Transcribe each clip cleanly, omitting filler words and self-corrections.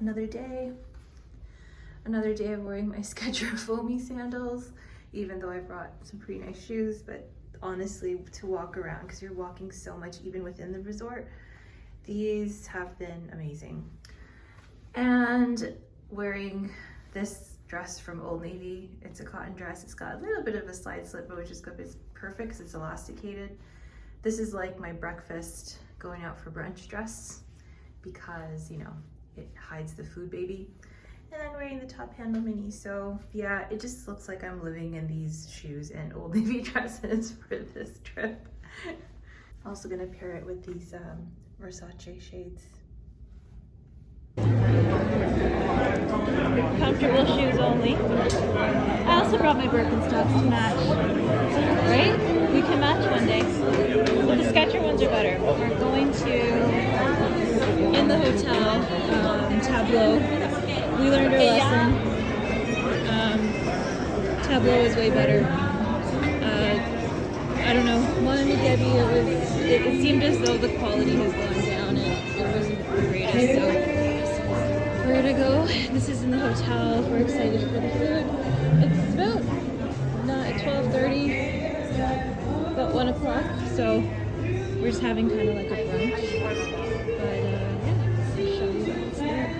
another day. Another day of wearing my Skechers foamy sandals, even though I brought some pretty nice shoes, but honestly, to walk around, because you're walking so much even within the resort, these have been amazing. And wearing this dress from Old Navy, it's a cotton dress. It's got a little bit of a slide slip, which is good. It's perfect because it's elasticated. This is like my breakfast going out for brunch dress because, you know, it hides the food baby. And I'm wearing the top handle mini. So yeah, it just looks like I'm living in these shoes and Old Navy dresses for this trip. Also gonna pair it with these Versace shades. Comfortable shoes only. I also brought my Birkenstocks to match. Right? We can match one day. But the Skechers ones are better. We're going to, in the hotel, Tableau. We learned our lesson. Tableau is way better. I don't know. One with Debbie, it seemed as though the quality has gone down and it wasn't the greatest. So we're gonna go. This is in the hotel. We're excited for the food. It's about 12:30, about 1 o'clock. So we're just having kind of like a brunch. But yeah, I'll show you what's there.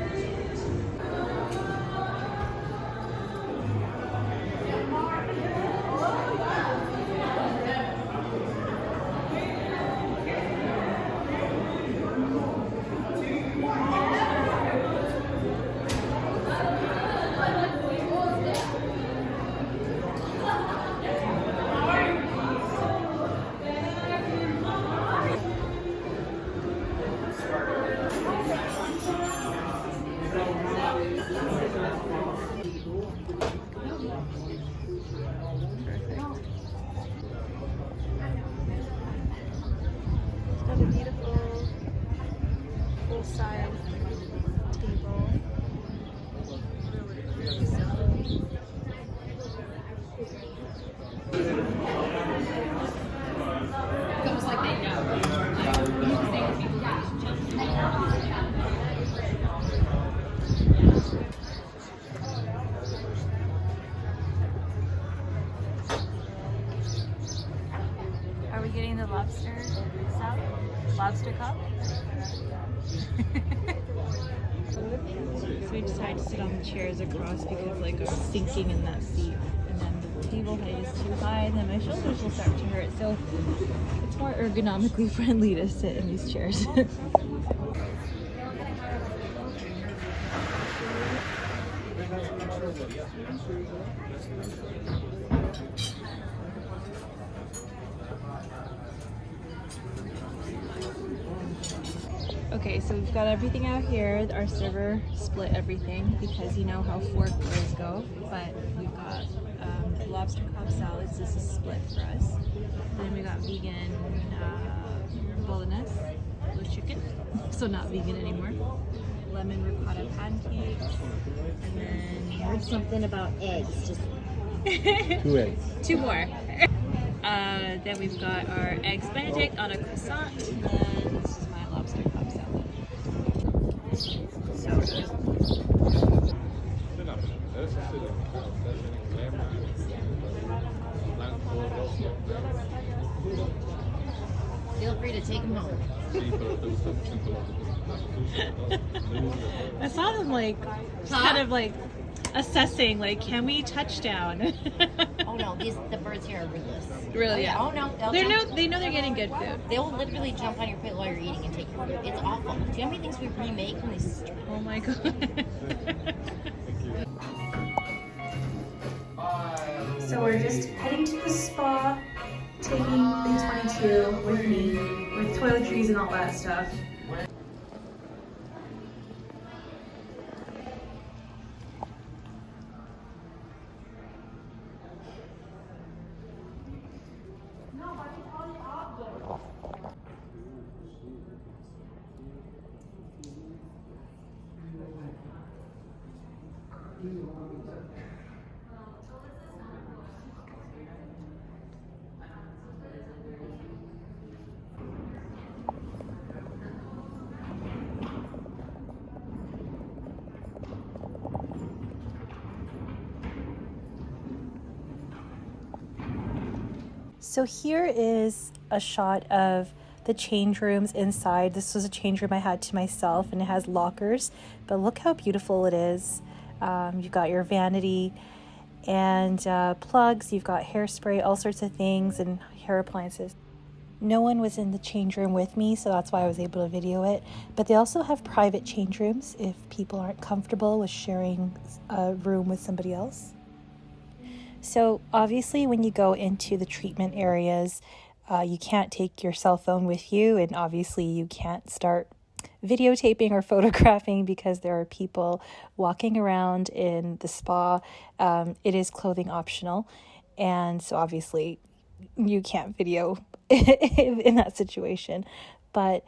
Are we getting the lobster salad? Lobster cup? So we decided to sit on the chairs across because like I'm sinking in that seat, and then the table height is too high and then my shoulders will start to hurt. So it's more ergonomically friendly to sit in these chairs. Okay, so we've got everything out here. Our server split everything because you know how fork ways go. But we've got lobster cob salads. This is split for us. Then we got vegan bolognese with chicken, so not vegan anymore. Lemon ricotta pancakes, and then I heard something about eggs. Just 2 eggs. 2 more. Then we've got our eggs Benedict on a croissant, and then this is my lobster cob salad. So good. feel free to take them home. I saw them like kind of like assessing, like, can we touch down? Oh no, the birds here are ruthless. Really? Yeah. Oh no, They know they're getting good food. They'll literally jump on your plate while you're eating and take your food. It's awful. Do you know how many things we remake from these? Oh my god. So we're just heading to the spa, taking B22 with me, with toiletries and all that stuff. So here is a shot of the change rooms inside. This was a change room I had to myself, and it has lockers, but look how beautiful it is. You've got your vanity and plugs, you've got hairspray, all sorts of things, and hair appliances. No one was in the change room with me, so that's why I was able to video it. But they also have private change rooms if people aren't comfortable with sharing a room with somebody else. So obviously when you go into the treatment areas, you can't take your cell phone with you, and obviously you can't start videotaping or photographing because there are people walking around in the spa. It is clothing optional, and so obviously you can't video in that situation. But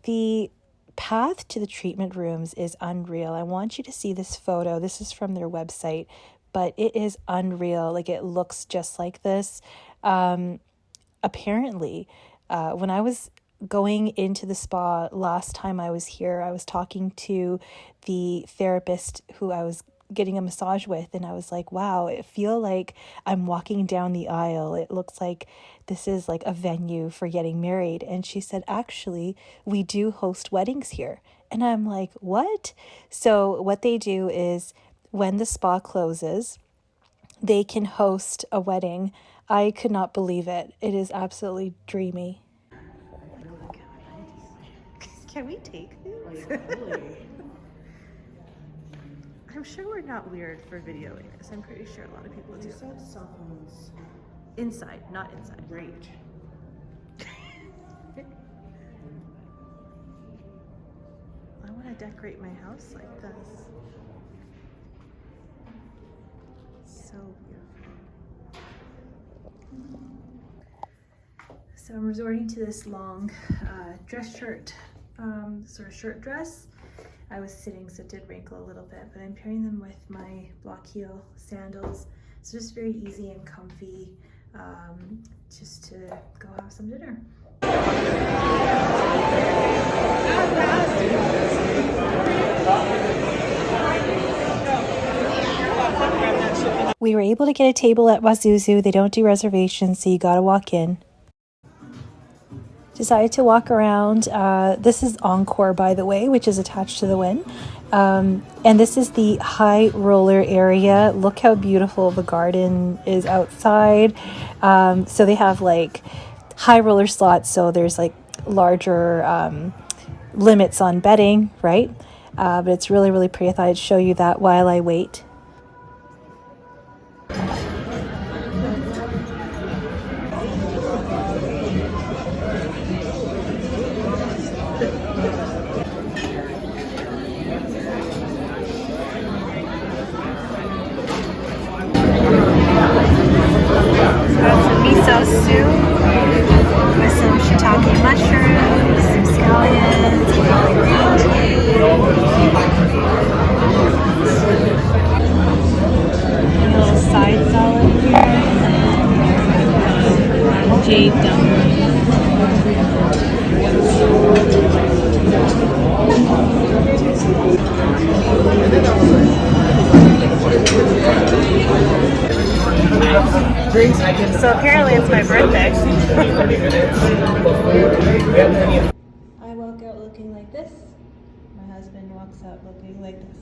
the path to the treatment rooms is unreal. I want you to see this photo. This is from their website, but it is unreal. Like, it looks just like this. Apparently, when I was going into the spa last time I was here, I was talking to the therapist who I was getting a massage with, and I was like, wow, I feel like I'm walking down the aisle. It looks like this is like a venue for getting married. And she said, actually, we do host weddings here. And I'm like, what? So what they do is when the spa closes, they can host a wedding. I could not believe it. It is absolutely dreamy. Can we take these? I'm sure we're not weird for videoing this. I'm pretty sure a lot of people do. Said cell phones. Inside, not inside. Great. I want to decorate my house like this. So beautiful. So I'm resorting to this long dress shirt, sort of shirt dress. I was sitting, so it did wrinkle a little bit, but I'm pairing them with my block heel sandals. So just very easy and comfy, just to go have some dinner. We were able to get a table at Wazuzu. They don't do reservations, so you gotta walk in. Decided to walk around. This is Encore, by the way, which is attached to the Wynn. And this is the high roller area. Look how beautiful the garden is outside. So they have like high roller slots, so there's like larger limits on betting, right? But it's really, really pretty. I thought I'd show you that while I wait. Miso soup with some shiitake mushrooms, some scallions, green tea, a little side salad here, and jade dumplings. So apparently it's my birthday. I walk out looking like this. My husband walks out looking like this.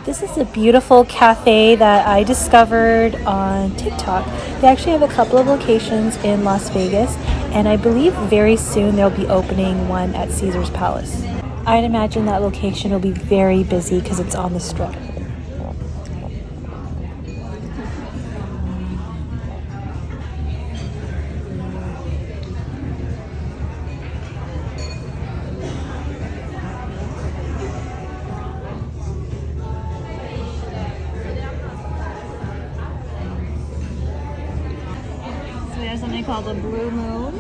This is a beautiful cafe that I discovered on TikTok. They actually have a couple of locations in Las Vegas, and I believe very soon they'll be opening one at Caesar's Palace. I'd imagine that location will be very busy because it's on the strip. Something called the Blue Moon.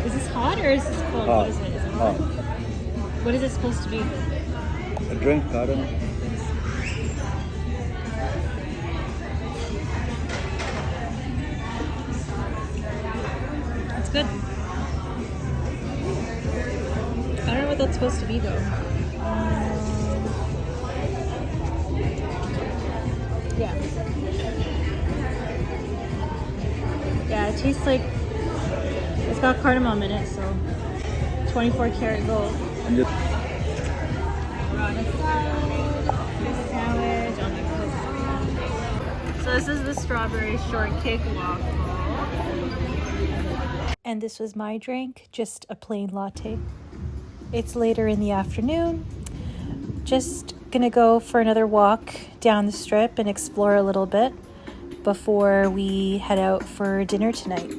Is this hot or is this cold? Hot. What is it? Is it hot? What is it supposed to be? A drink, I don't know. It's good. I don't know what that's supposed to be though. Yeah. Yeah, it tastes like it's got cardamom in it, so 24 karat gold. Sandwich on the coast. So this is the strawberry shortcake waffle. And this was my drink, just a plain latte. It's later in the afternoon. Just gonna go for another walk down the strip and explore a little bit before we head out for dinner tonight.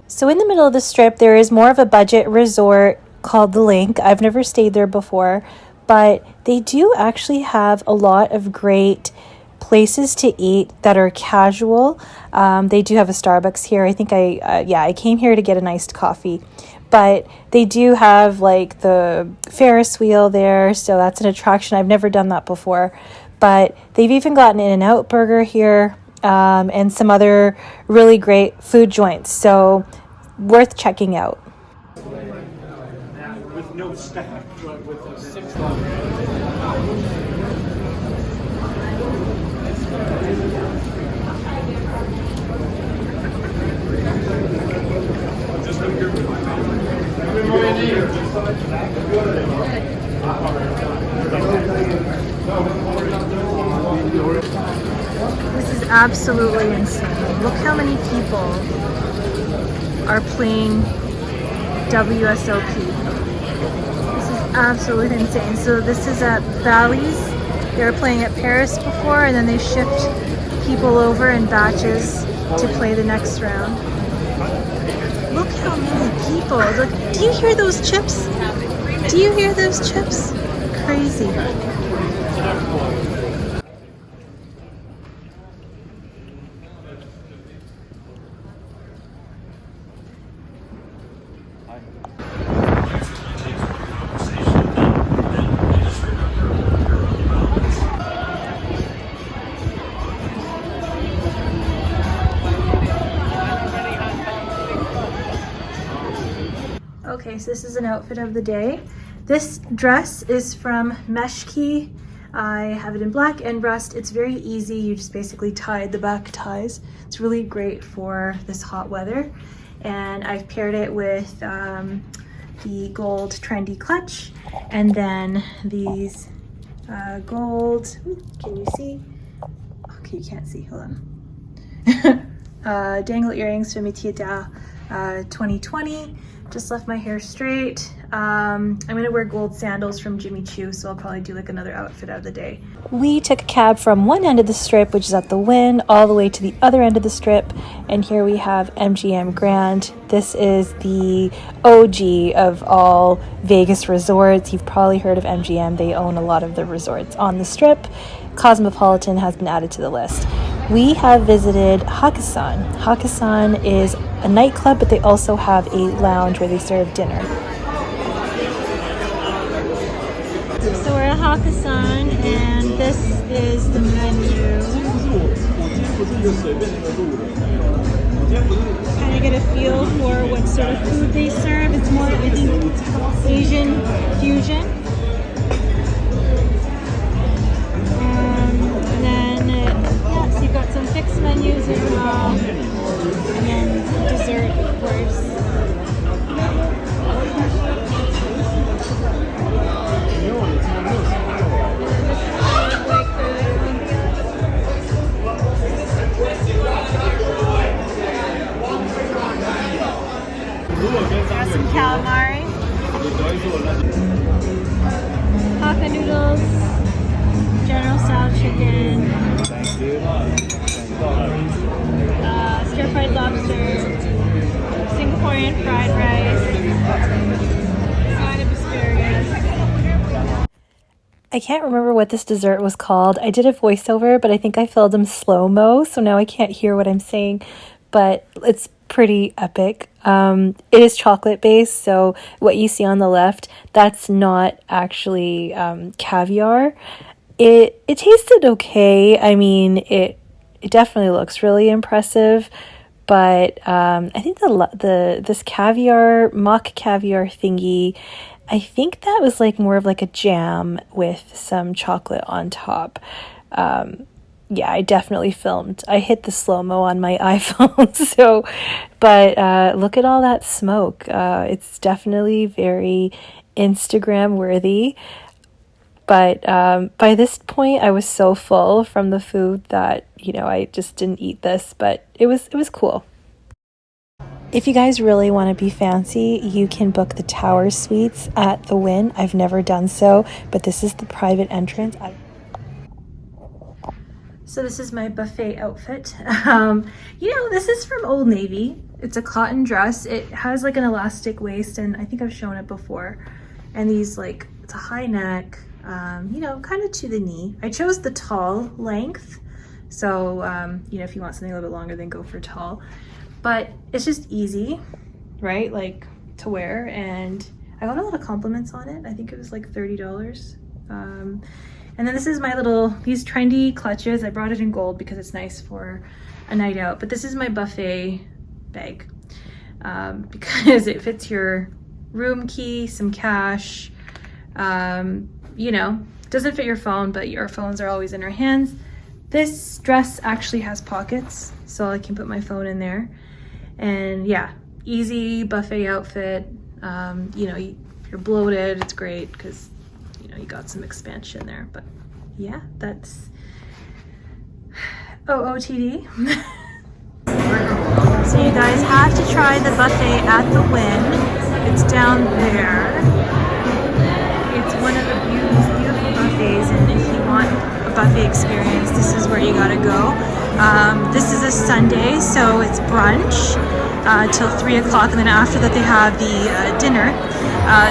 So in the middle of the strip, there is more of a budget resort called The Link. I've never stayed there before, but they do actually have a lot of great places to eat that are casual. They do have a Starbucks here. I think I came here to get an iced coffee, but they do have like the Ferris wheel there, so that's an attraction. I've never done that before, but they've even got an In-N-Out burger here, and some other really great food joints, so worth checking out. With no staff, but with a 6 This is absolutely insane. Look how many people are playing WSOP. This is absolutely insane. So this is at Bally's. They were playing at Paris before, and then they shift people over in batches to play the next round. Look how many people. Look, do you hear those chips? Do you hear those chips? Crazy. Okay, so this is an outfit of the day. This dress is from Meshki. I have it in black and rust. It's very easy. You just basically tie the back ties. It's really great for this hot weather. And I've paired it with the gold trendy clutch, and then these gold, can you see? Okay, you can't see, hold on. Dangle earrings from Itiada 2020. Just left my hair straight. I'm gonna wear gold sandals from Jimmy Choo, so I'll probably do like another outfit of the day. We took a cab from one end of the strip, which is at the Wynn, all the way to the other end of the strip, and here we have MGM Grand. This is the OG of all Vegas resorts. You've probably heard of MGM. They own a lot of the resorts on the strip. Cosmopolitan has been added to the list. We have visited Hakkasan. Hakkasan is a nightclub, but they also have a lounge where they serve dinner. So we're at Hakkasan, and this is the menu. Kind of get a feel for what sort of food they serve. It's more, I think, Asian fusion. And then, so you've got some fixed menus as well. And then dessert, of course. Got some calamari. Hakka noodles, General Style chicken, stir-fried lobster, Singaporean fried rice, side of asparagus. I can't remember what this dessert was called. I did a voiceover, but I think I filmed them slow-mo, so now I can't hear what I'm saying, but it's pretty epic. It is chocolate based, so what you see on the left, that's not actually caviar. It tasted okay. I mean, it definitely looks really impressive, But I think this caviar, mock caviar thingy, I think that was like more of like a jam with some chocolate on top. Yeah, I definitely filmed. I hit the slow-mo on my iPhone. So, but look at all that smoke. It's definitely very Instagram worthy. But by this point, I was so full from the food that, you know, I just didn't eat this, but it was cool. If you guys really want to be fancy, you can book the Tower Suites at the Wynn. I've never done so, but this is the private entrance. So this is my buffet outfit. You know, this is from Old Navy. It's a cotton dress. It has like an elastic waist, and I think I've shown it before. And these like, it's a high neck, you know, kind of to the knee. I chose the tall length. So, you know, if you want something a little bit longer, then go for tall. But it's just easy, right? Like to wear. And I got a lot of compliments on it. I think it was like $30. And then this is my these trendy clutches. I brought it in gold because it's nice for a night out. But this is my buffet bag because it fits your room key, some cash, you know, doesn't fit your phone, but your phones are always in your hands. This dress actually has pockets, so I can put my phone in there. And yeah, easy buffet outfit. You know, you're bloated, it's great because you got some expansion there. But yeah, that's OOTD. So you guys have to try the buffet at the Wynn. It's down there. It's one of the beautiful buffets, and if you want a buffet experience, this is where you gotta go. This is a Sunday, so it's brunch till 3 o'clock, and then after that they have the dinner.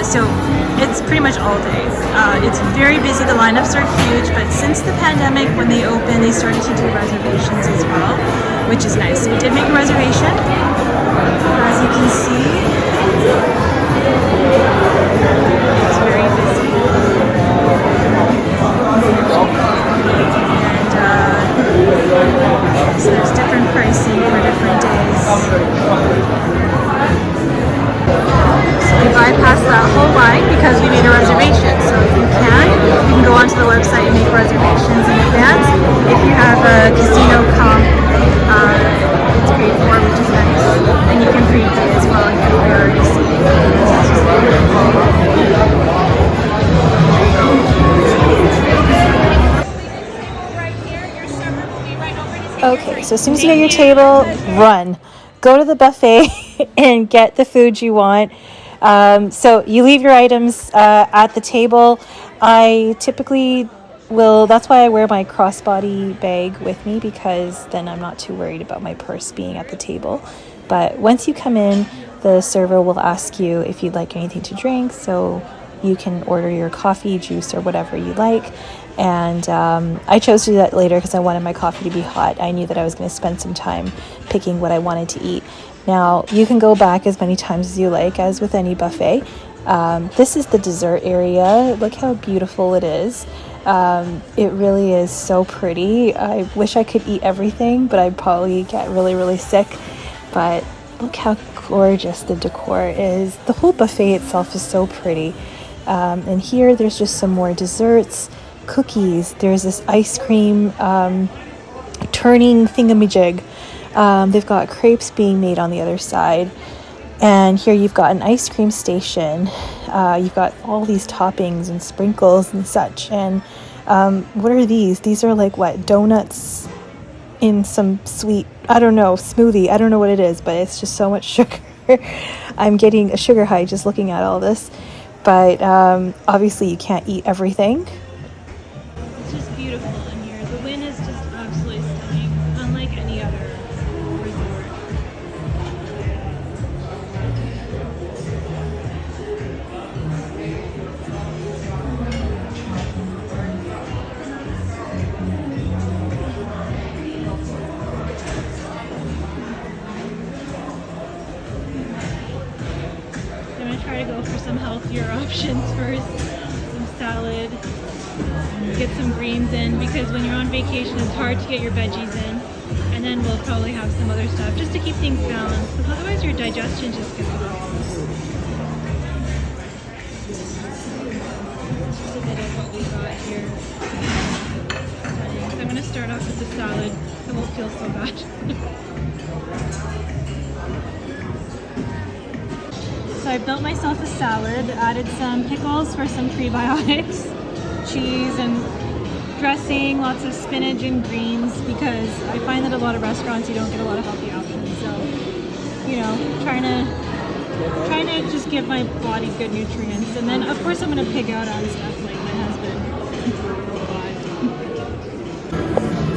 So it's pretty much all day. It's very busy, the lineups are huge, but since the pandemic, when they opened, they started to do reservations as well, which is nice. We did make a reservation, as you can see. It's very busy. And so there's different pricing for different days. So we bypassed that whole line because we made a reservation. So if you can go onto the website and make reservations in advance. If you have a casino comp, it's paid for, which is nice. And you can prepay as well if you're already seeing Okay, so as soon as you get your table, run. Go to the buffet and get the food you want. So you leave your items at the table. I typically will, that's why I wear my crossbody bag with me, because then I'm not too worried about my purse being at the table. But once you come in, the server will ask you if you'd like anything to drink, so you can order your coffee, juice, or whatever you like. And I chose to do that later because I wanted my coffee to be hot. I knew that I was going to spend some time picking what I wanted to eat. Now, you can go back as many times as you like, as with any buffet. This is the dessert area. Look how beautiful it is. It really is so pretty. I wish I could eat everything, but I'd probably get really, really sick. But look how gorgeous the decor is. The whole buffet itself is so pretty. And here there's just some more desserts, cookies. There's this ice cream turning thingamajig. They've got crepes being made on the other side. And here you've got an ice cream station. You've got all these toppings and sprinkles and such. And what are these? These are like what? Donuts in some sweet, I don't know, smoothie. I don't know what it is, but it's just so much sugar. I'm getting a sugar high just looking at all this. But obviously you can't eat everything. It's just beautiful in here. The Wynn is just absolutely stunning, unlike any other resort. I'm going to try to go for some healthier options first. Some salad. Get some greens in, because when you're on vacation it's hard to get your veggies in, and And then we'll probably have some other stuff just to keep things balanced, because otherwise your digestion just gets off. Just a bit of what we got here. So I'm going to start off with the salad. It won't feel so bad. So I built myself a salad, added some pickles for some prebiotics, cheese and dressing, lots of spinach and greens, because I find that a lot of restaurants you don't get a lot of healthy options. So, you know, trying to just give my body good nutrients. And then of course I'm gonna pig out on stuff like my husband.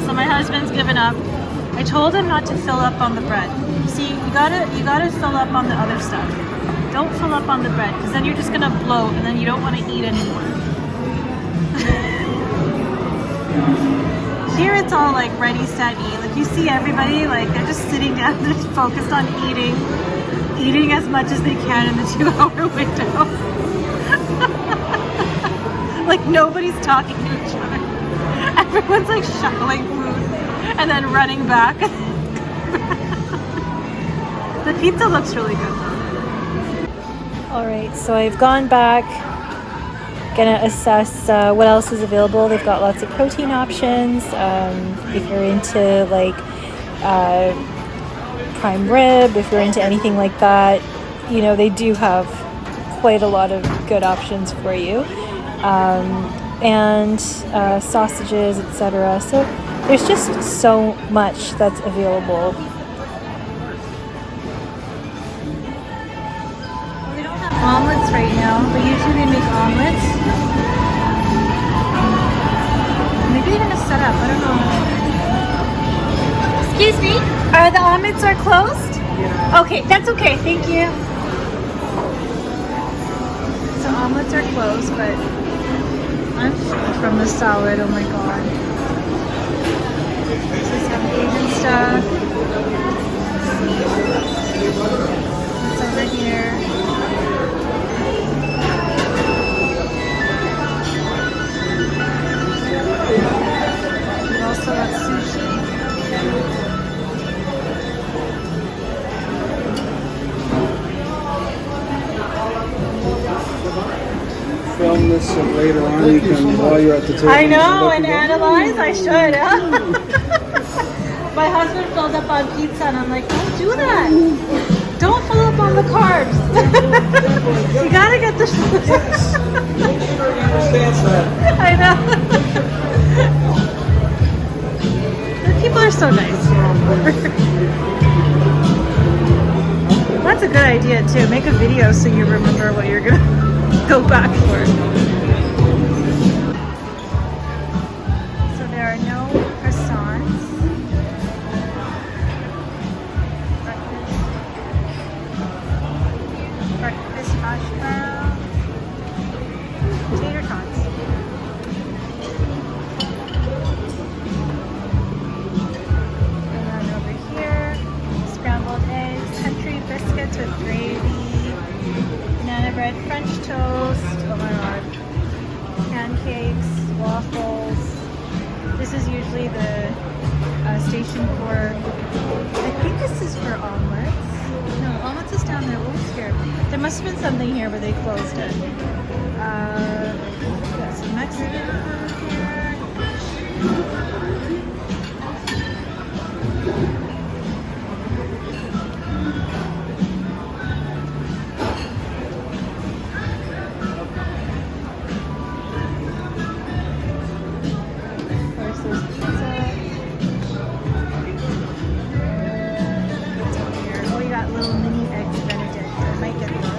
So my husband's given up. I told him not to fill up on the bread. See, you gotta fill up on the other stuff. Don't fill up on the bread, because then you're just gonna bloat and then you don't want to eat anymore. Here it's all like ready, set, eat. Like you see everybody, like they're just sitting down, they're just focused on eating as much as they can in the 2-hour window. Like nobody's talking to each other. Everyone's like shuffling food and then running back. The pizza looks really good though. Alright, so I've gone back, gonna assess what else is available. They've got lots of protein options. If you're into like prime rib, if you're into anything like that, you know, they do have quite a lot of good options for you. And sausages, etc. So there's just so much that's available. Omelets right now, but usually they make omelets. Maybe they're gonna set up, I don't know. Excuse me, the omelets are closed? Yeah. Okay, that's okay, thank you. So omelets are closed, but I'm full from the salad, oh my god. This is some Asian stuff. What's over here? We've also got sushi. Film this and later on you can, while you're at the table. I know, and analyze, I should, huh? My husband filled up on pizza and I'm like, don't do that. Don't fill up on the carbs. You gotta get the Yes. Make sure he understands that. I know. The people are so nice. That's a good idea too. Make a video so you remember what you're gonna go back for. So there are no croissants. Breakfast hash browns. Tater tots. And then over here, scrambled eggs, country biscuits with gravy, banana bread, French toast, oh my god, pancakes, waffles. This is usually the station for, I think this is for omelets. No, omelets is down there. What was here? There must have been something here, but they closed it. Got some Mexican food here. Of course, there's pizza. What's over here? Oh, you got little mini eggs Benedict. I might get those.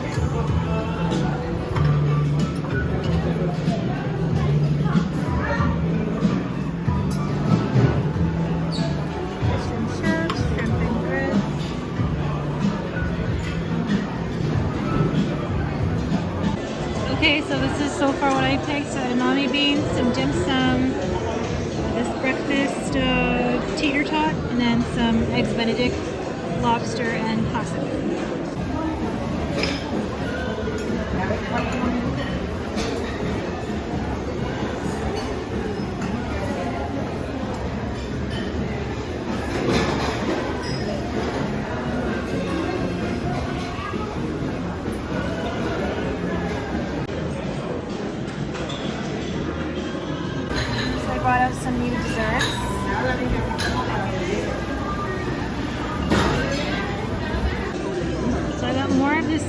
Fish and chips, shrimp and grits. Okay, so this is so far what I picked. So edamame beans, some dim sum, this breakfast tater tot, and then some eggs Benedict, lobster, and classic. brought out some new desserts. So I got more of this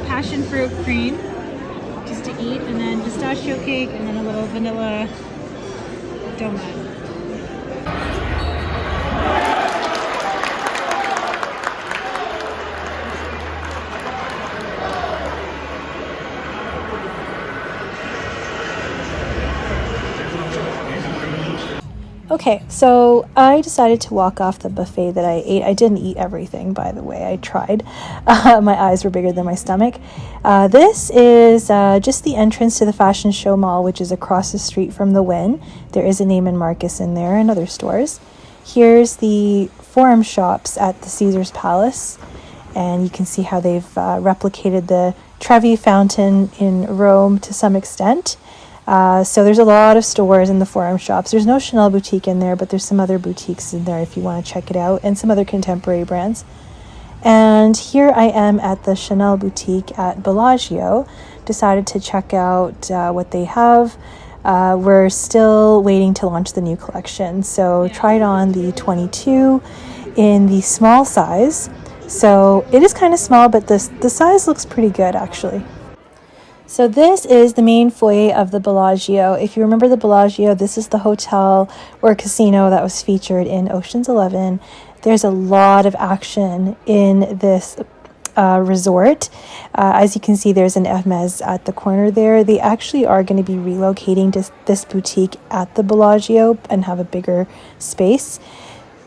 passion fruit cream just to eat, and then pistachio cake, and then a little vanilla donut. Okay, so I decided to walk off the buffet that I ate. I didn't eat everything, by the way. I tried. My eyes were bigger than my stomach. This is just the entrance to the Fashion Show Mall, which is across the street from the Wynn. There is a Neiman Marcus in there and other stores. Here's the Forum shops at the Caesar's Palace, and you can see how they've replicated the Trevi Fountain in Rome to some extent. So there's a lot of stores in the Forum shops. There's no Chanel boutique in there, but there's some other boutiques in there if you want to check it out, and some other contemporary brands. And here I am at the Chanel boutique at Bellagio. Decided to check out what they have. We're still waiting to launch the new collection. So tried on the 22 in the small size. So it is kind of small, but the size looks pretty good actually. So this is the main foyer of the Bellagio. If you remember the Bellagio, this is the hotel or casino that was featured in Ocean's 11. There's a lot of action in this resort. As you can see, there's an Hermes at the corner there. They actually are going to be relocating this boutique at the Bellagio and have a bigger space.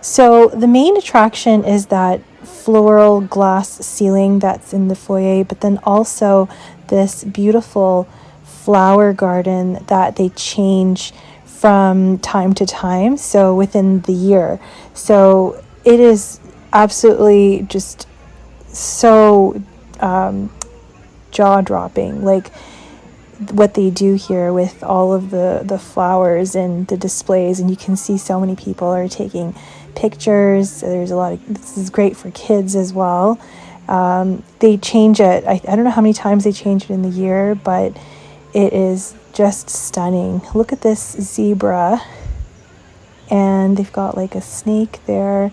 So the main attraction is that floral glass ceiling that's in the foyer, but then also this beautiful flower garden that they change from time to time, so within the year. So it is absolutely just so jaw-dropping, like what they do here with all of the flowers and the displays, and you can see so many people are taking pictures. There's a lot of, this is great for kids as well. They change it. I don't know how many times they change it in the year, but it is just stunning. Look at this zebra, and they've got like a snake there.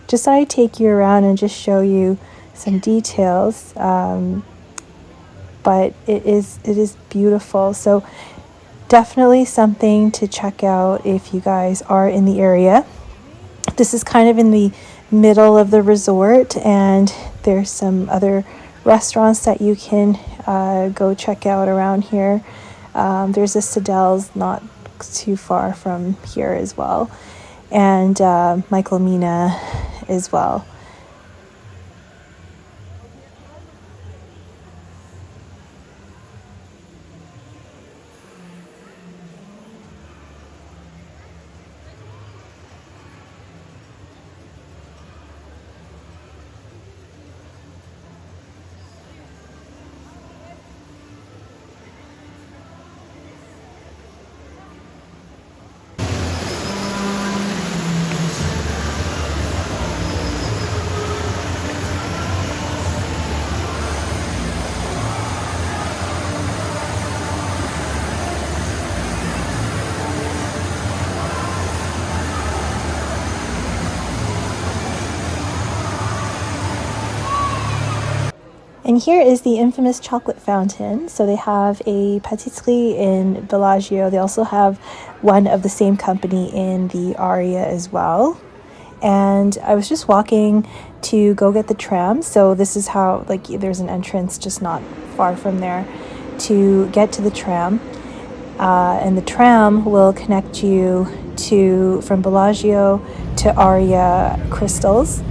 Just thought I'd take you around and just show you some details. But it is beautiful. So definitely something to check out if you guys are in the area. This is kind of in the middle of the resort, and there's some other restaurants that you can go check out around here. There's a Sadelle's not too far from here as well, and Michael Mina as well. And here is the infamous chocolate fountain. So they have a patisserie in Bellagio. They also have one of the same company in the Aria as well. And I was just walking to go get the tram. So this is how, like, there's an entrance just not far from there to get to the tram. And the tram will connect you from Bellagio to Aria Crystals.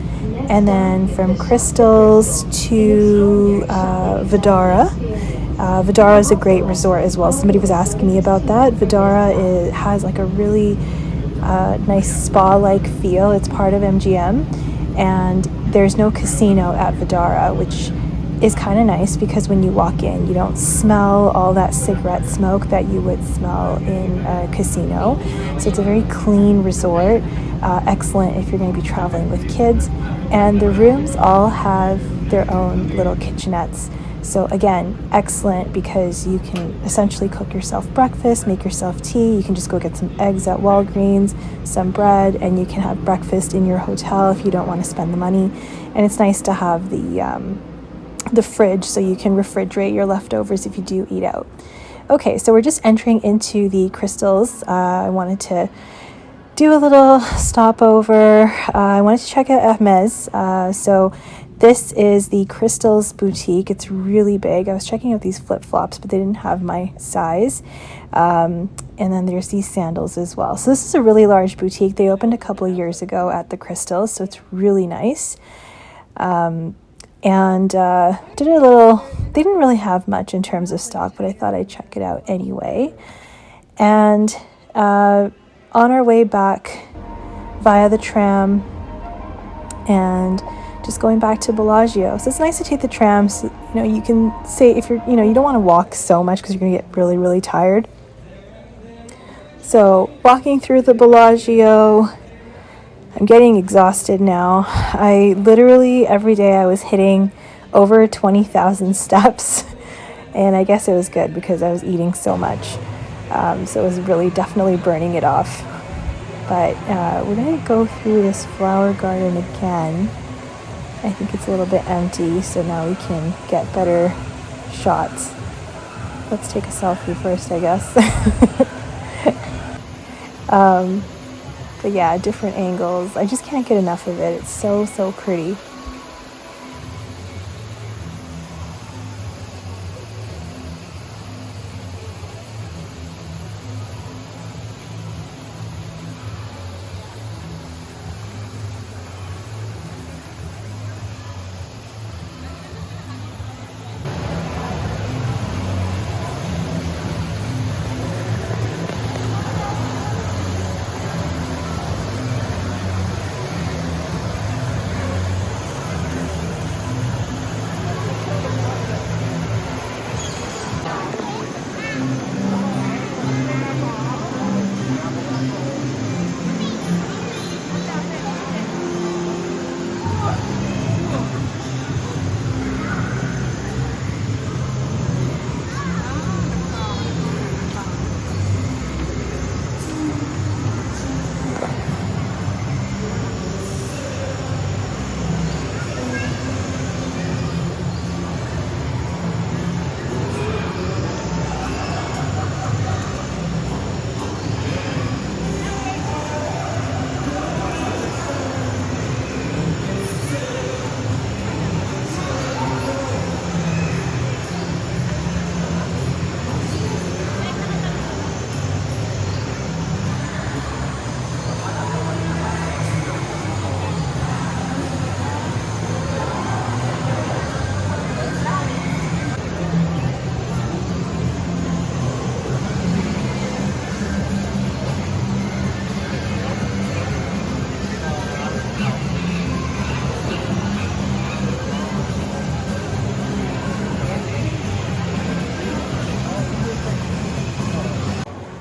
And then from Crystals to Vdara. Vdara is a great resort as well. Somebody was asking me about that. Vdara has like a really nice spa-like feel. It's part of MGM, and there's no casino at Vdara, which is kind of nice because when you walk in, you don't smell all that cigarette smoke that you would smell in a casino. So it's a very clean resort. Excellent if you're going to be traveling with kids. And the rooms all have their own little kitchenettes. So again, excellent because you can essentially cook yourself breakfast, make yourself tea. You can just go get some eggs at Walgreens, some bread, and you can have breakfast in your hotel if you don't want to spend the money. And it's nice to have the fridge so you can refrigerate your leftovers if you do eat out. Okay, so we're just entering into the crystals. I wanted to do a little stopover. I wanted to check out Hermes. So this is the Crystals Boutique. It's really big. I was checking out these flip-flops, but they didn't have my size. And then there's these sandals as well. So this is a really large boutique. They opened a couple of years ago at the Crystals, so it's really nice. They didn't really have much in terms of stock, but I thought I'd check it out anyway. And on our way back via the tram and just going back to Bellagio. So it's nice to take the tram. So, you can say if you're, you don't want to walk so much because you're going to get really, really tired. So walking through the Bellagio, I'm getting exhausted now. I literally, every day I was hitting over 20,000 steps. And I guess it was good because I was eating so much. So it was really definitely burning it off. But we're going to go through this flower garden again. I think it's a little bit empty, so now we can get better shots. Let's take a selfie first, I guess. But yeah, different angles. I just can't get enough of it. It's so, so pretty.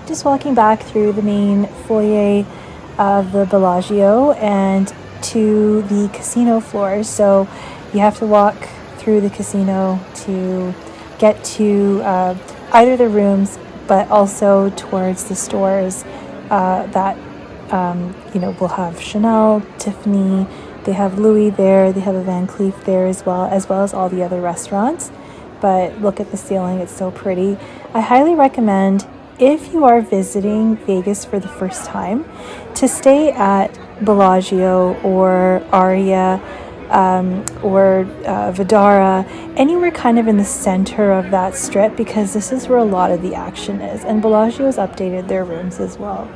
Just walking back through the main foyer of the Bellagio and to the casino floors. So you have to walk through the casino to get to either the rooms, but also towards the stores that will have Chanel, Tiffany. They have Louis there. They have a Van Cleef there as well as all the other restaurants. But look at the ceiling; it's so pretty. I highly recommend, if you are visiting Vegas for the first time, to stay at Bellagio or Aria or Vidara, anywhere kind of in the center of that strip, because this is where a lot of the action is. And Bellagio's updated their rooms as well.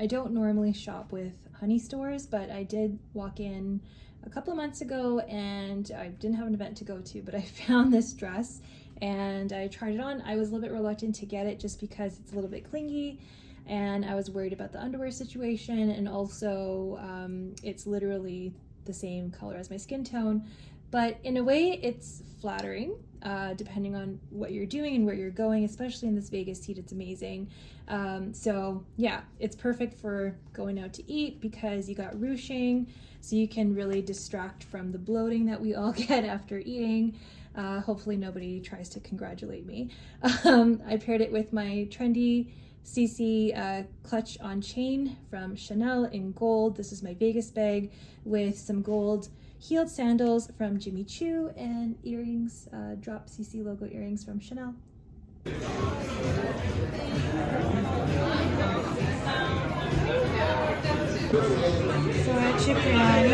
I don't normally shop with Honey stores, but I did walk in a couple of months ago and I didn't have an event to go to, but I found this dress and I tried it on. I was a little bit reluctant to get it just because it's a little bit clingy and I was worried about the underwear situation, and also it's literally the same color as my skin tone, but in a way it's flattering depending on what you're doing and where you're going, especially in this Vegas heat. It's amazing. So yeah, it's perfect for going out to eat because you got ruching, so you can really distract from the bloating that we all get after eating. Hopefully nobody tries to congratulate me. I paired it with my trendy CC clutch on chain from Chanel in gold. This is my Vegas bag with some gold heeled sandals from Jimmy Choo and earrings, drop CC logo earrings from Chanel. So at Cipriani,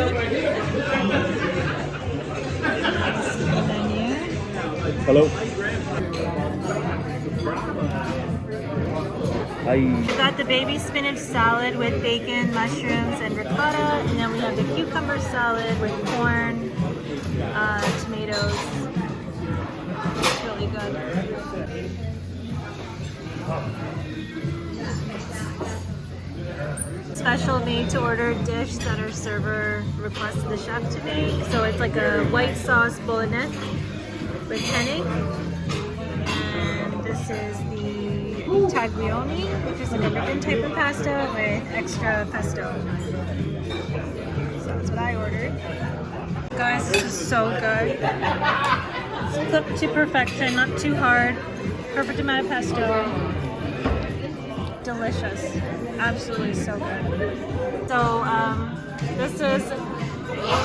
Hello. Hi. We got the baby spinach salad with bacon, mushrooms, and ricotta, and then we have the cucumber salad with corn, tomatoes. It's really good. Special made to order dish that our server requested the chef to make. So it's like a white sauce bolognese with penne. And this is the taglioni, which is an American type of pasta with extra pesto. So that's what I ordered. Guys, this is so good. It's cooked to perfection, not too hard. Perfect amount of pesto. Delicious. Absolutely so good. So this is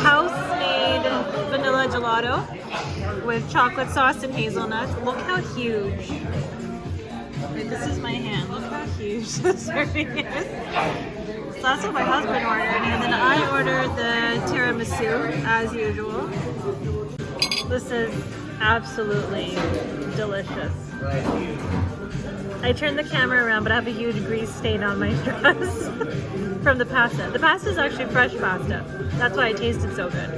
house-made vanilla gelato with chocolate sauce and hazelnuts. Look how huge. Wait, this is my hand. Look how huge the serving is. So that's what my husband ordered, and then I ordered the tiramisu as usual. This is absolutely delicious. I turned the camera around, but I have a huge grease stain on my dress from the pasta. The pasta is actually fresh pasta. That's why it tasted so good.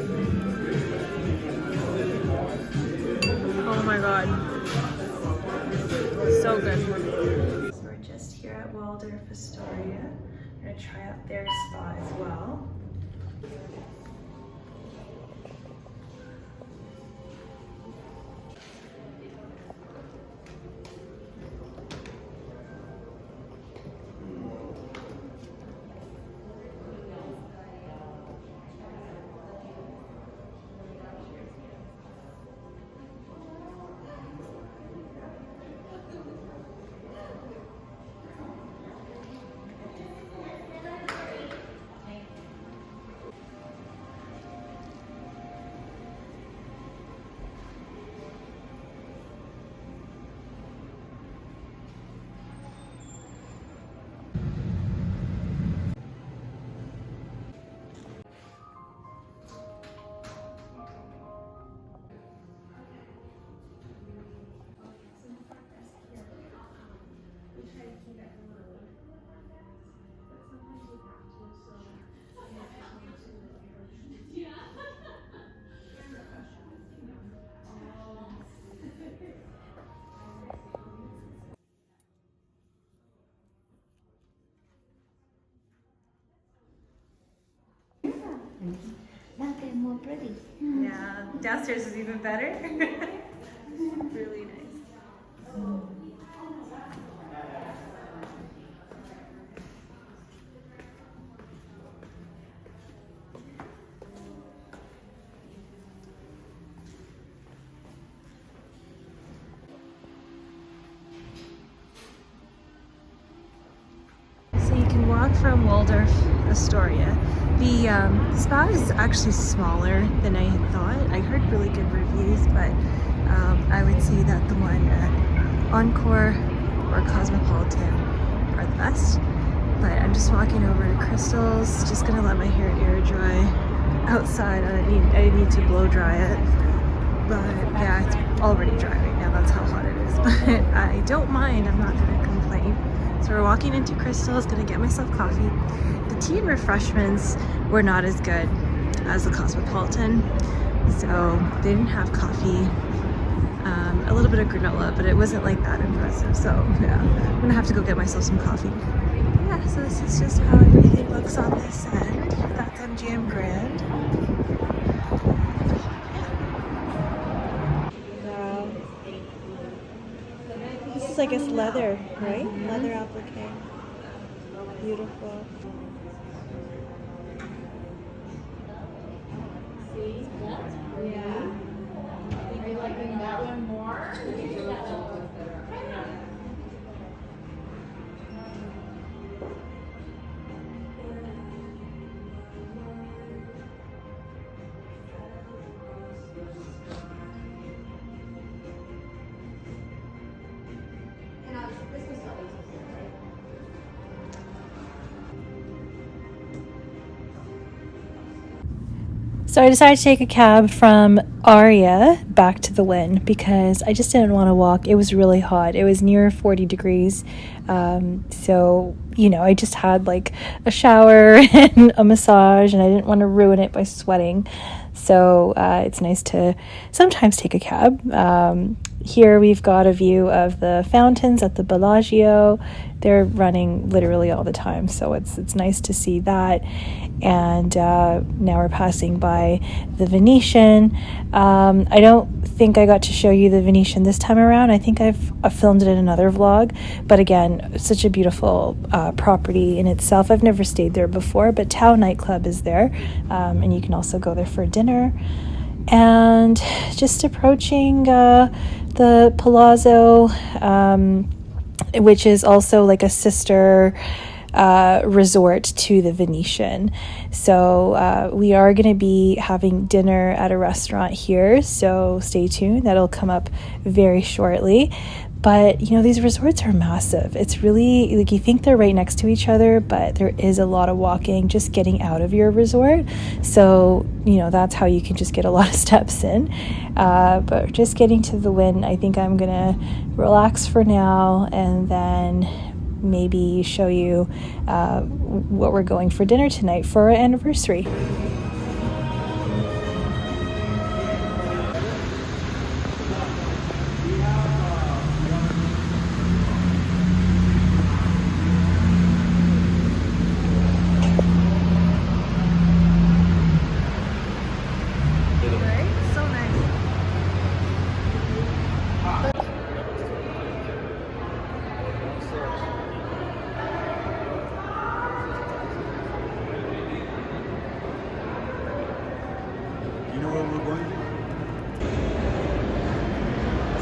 Oh my god. So good. So we're just here at Waldorf Astoria. I'm gonna try out their spa as well. Now they're more pretty. Yeah, downstairs is even better. Really nice. So you can walk from Waldorf Astoria. The spa is actually smaller than I had thought. I heard really good reviews, but I would say that the one at Encore or Cosmopolitan are the best. But I'm just walking over to Crystal's, just gonna let my hair air dry outside. I need to blow dry it, but yeah, it's already dry right now. That's how hot it is. But I don't mind. I'm not gonna complain. So So we're walking into Crystal's, gonna get myself coffee. The tea and refreshments were not as good as the Cosmopolitan, so they didn't have coffee. A little bit of granola, but it wasn't like that impressive. So yeah, I'm gonna have to go get myself some coffee. Yeah, so this is just how everything looks on this end. That's MGM Grand. Wow. This is, I guess, leather, right? Leather applique. Beautiful. Are you liking that one more? So I decided to take a cab from Aria back to the Wynn because I just didn't want to walk. It was really hot. It was near 40 degrees. So, you know, I just had like a shower and a massage, and I didn't want to ruin it by sweating. So it's nice to sometimes take a cab. Here we've got a view of the fountains at the Bellagio. They're running literally all the time, so it's nice to see that. And now we're passing by the Venetian. I don't think I got to show you the Venetian this time around. I think I've filmed it in another vlog. But again, such a beautiful property in itself. I've never stayed there before, but Tao nightclub is there. And you can also go there for dinner. And just approaching the Palazzo, which is also like a sister resort to the Venetian. So we are going to be having dinner at a restaurant here, so stay tuned. That'll come up very shortly. But, you know, these resorts are massive. It's really, like, you think they're right next to each other, but there is a lot of walking just getting out of your resort. So, you know, that's how you can just get a lot of steps in. But just getting to the Wynn, I think I'm going to relax for now and then maybe show you what we're going for dinner tonight for our anniversary.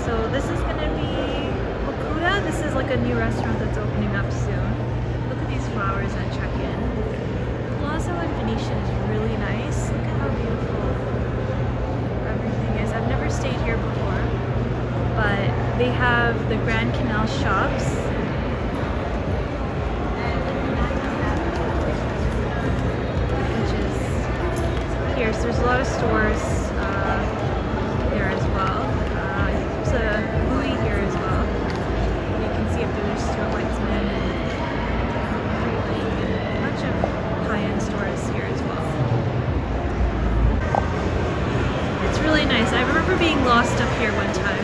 So this is going to be Okuda. This is like a new restaurant that's opening up soon. Look at these flowers at check-in. The Palazzo and Venetian is really nice. Look at how beautiful everything is. I've never stayed here before, but they have the Grand Canal shops. Which is here. So there's a lot of stores there as well. There's a Louis here as well. You can see up there, there's Stuart Weitzman and a bunch of high-end stores here as well. It's really nice. I remember being lost up here one time,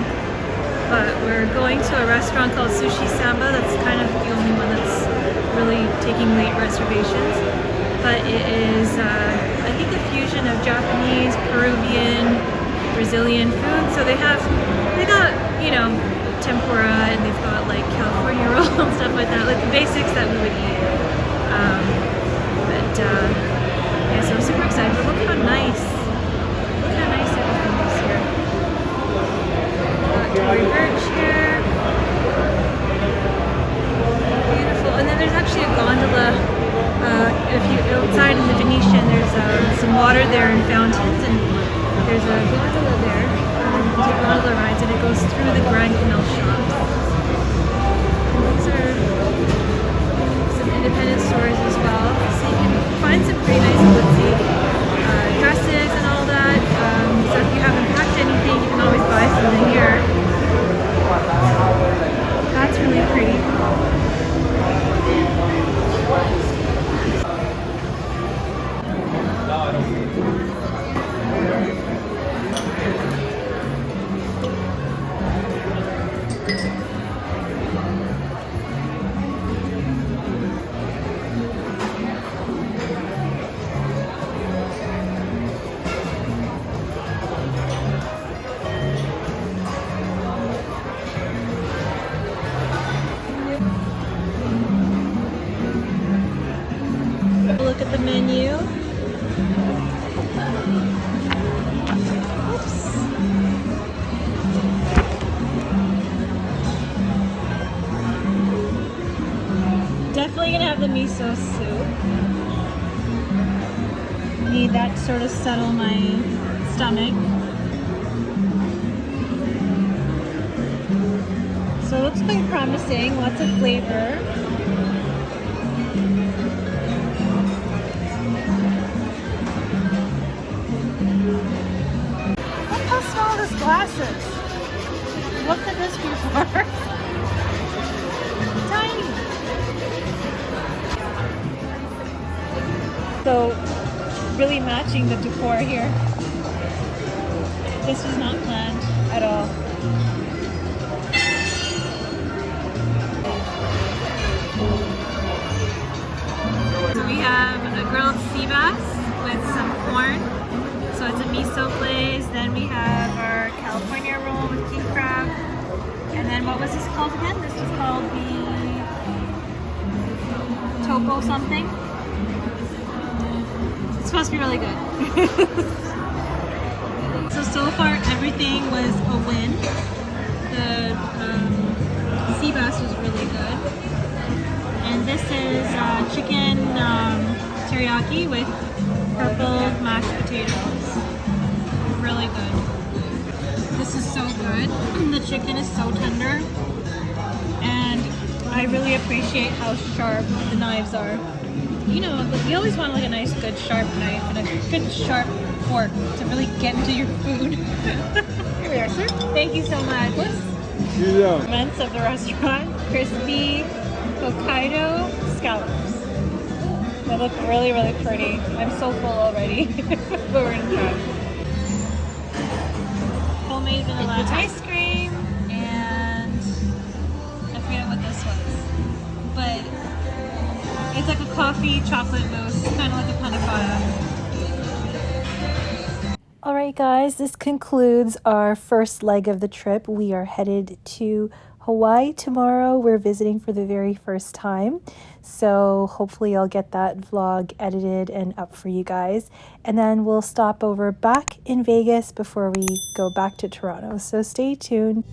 but we're going to a restaurant called Sushi Samba. That's kind of the only one that's really taking late reservations. But it is, I think, a fusion of Japanese, Peruvian, Brazilian food. So they got, you know, tempura, and they've got like California roll and stuff like that, like the basics that we would eat. Yeah, so I'm super excited. But look how nice everything is here. Tory Burch here. Beautiful. And then there's actually a gondola. If you outside in the Venetian, there's some water there and fountains, and there's a gondola there. You can take gondola rides, and it goes through the Grand Canal shops. And these are some independent stores as well, so you can find some pretty nice glitzy dresses and all that. So if you haven't packed anything, you can always buy something here. That's really pretty. look at the menu. Oops. Definitely gonna have the miso soup. Need that to sort of settle my stomach. So it looks quite promising, lots of flavor. Look how small this glass is. What could this be for? Tiny. So really matching the decor here. This was not planned at all. So we have a grilled sea bass with some corn. So it's a miso glaze. Then we have our California roll with king crab. And then what was this called again? This was called the topo something. It's supposed to be really good. So far everything was a win. The sea bass was really good. And this is chicken teriyaki with purple mashed potatoes. Really good. This is so good. The chicken is so tender. And I really appreciate how sharp the knives are. You know, you always want like a nice good sharp knife and a good sharp fork to really get into your food. Here we are, sir. Thank you so much. Yeah. Comments of the restaurant, crispy Hokkaido scallops. They look really, really pretty. I'm so full already, but we're gonna try. Homemade vanilla ice cream, and I forget what this was, but it's like a coffee chocolate mousse, kind of like a panna cotta. All right, guys, this concludes our first leg of the trip. We are headed to Hawaii tomorrow. We're visiting for the very first time. So hopefully I'll get that vlog edited and up for you guys. And then we'll stop over back in Vegas before we go back to Toronto. So stay tuned.